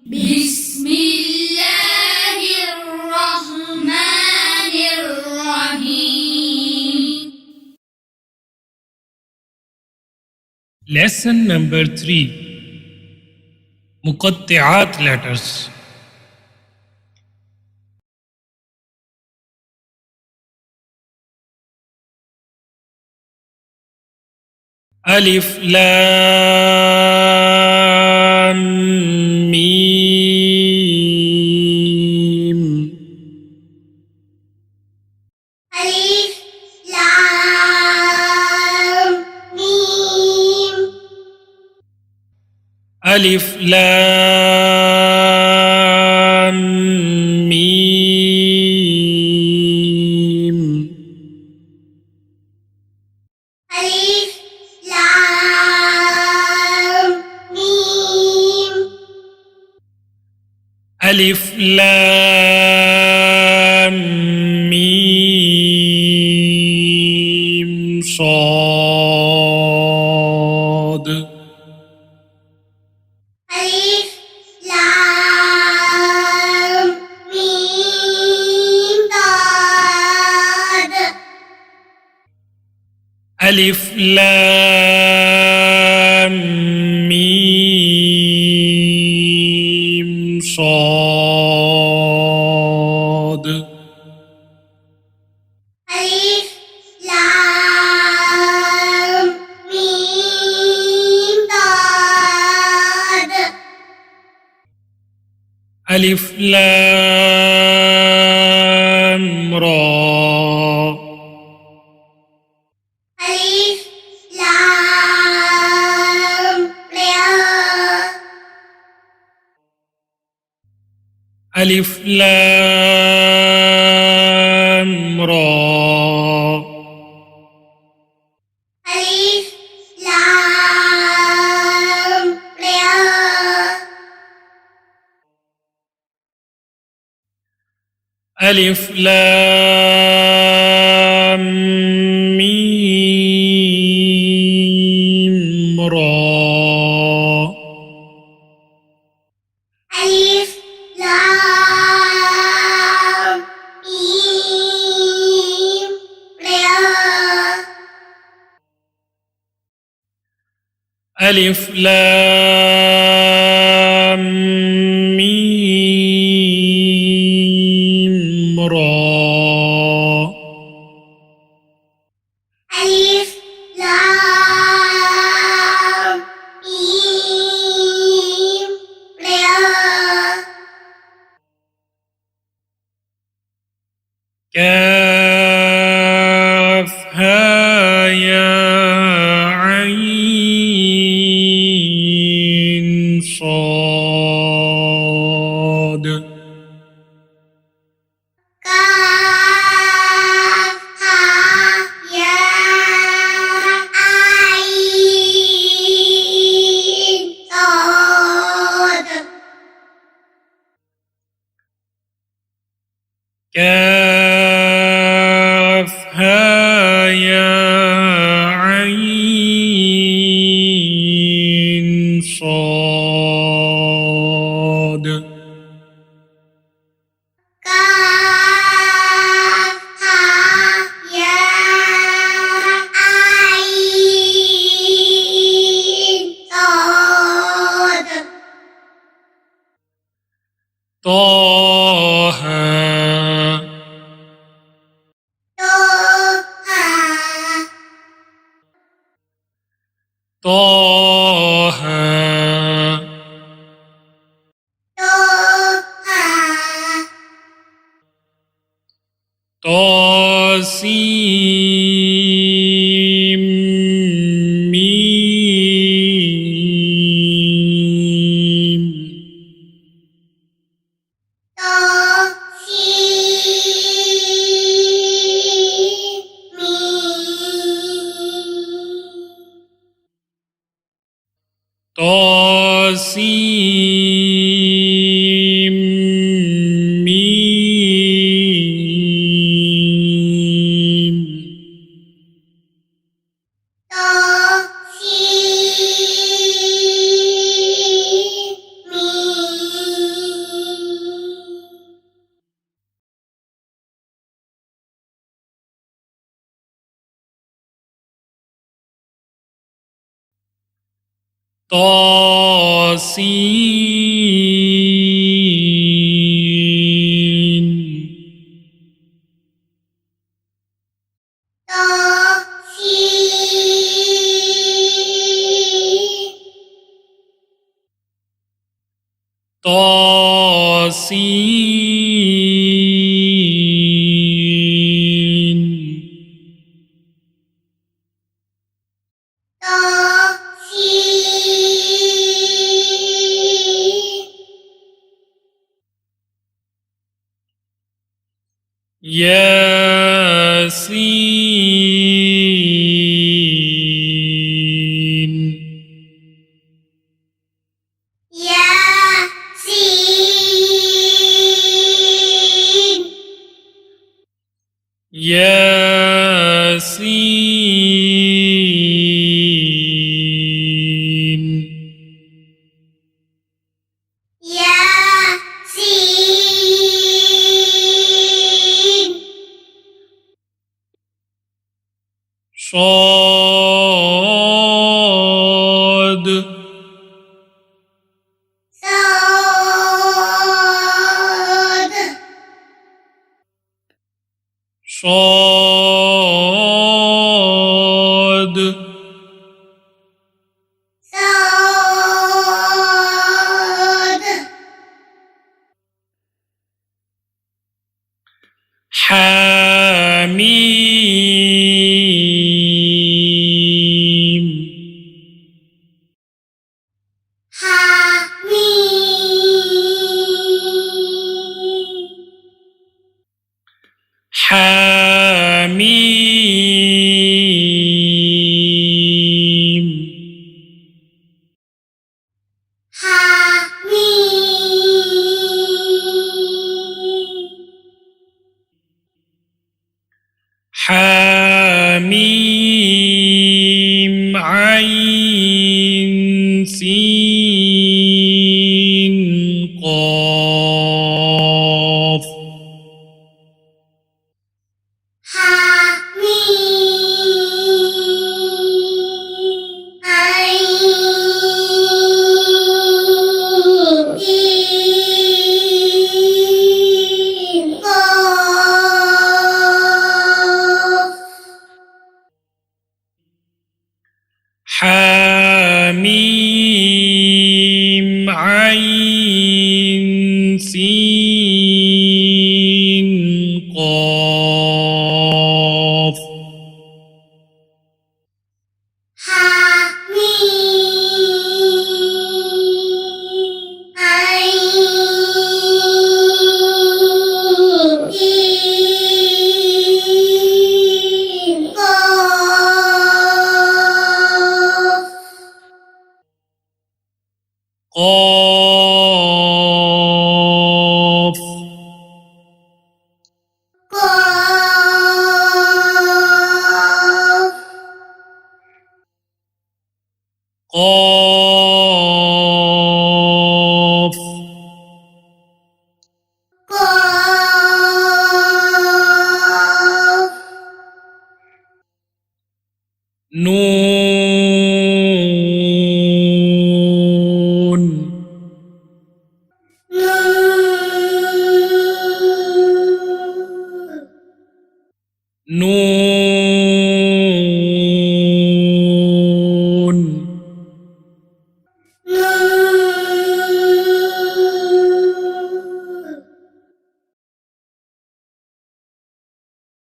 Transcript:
بسم الله الرحمن الرحيم. Lesson number 3. Muqatti'at letters. Alif Lam Mim. ألف لام ميم. Alif Lam Mim. ألف لام ميم. Alif Lam Mim Sad. ألف لام ميم ضاد. Alif Lam Mim Sad. ألف لام ميم ضاد. Alif Lam Ra. ألف لام را. Alif Lam Ra. ألف لام را. Alif Lam Mim Ra. ألف لام ميم را. Alif Lam Mim Ra. ألف لام ميم را. كاف ها يا عين صاد. كاف ها يا عين صاد. كاف ها يا عين صاد. كاف ها يا عين صاد. طه. طه. طه. طه. طاسيم ميم. طاسيم ميم. طاسين طاسين ياسين ياسين صاد صاد حميم حميم حميم عين سين قاف حميم عين سين قاف قاف قاف نون نون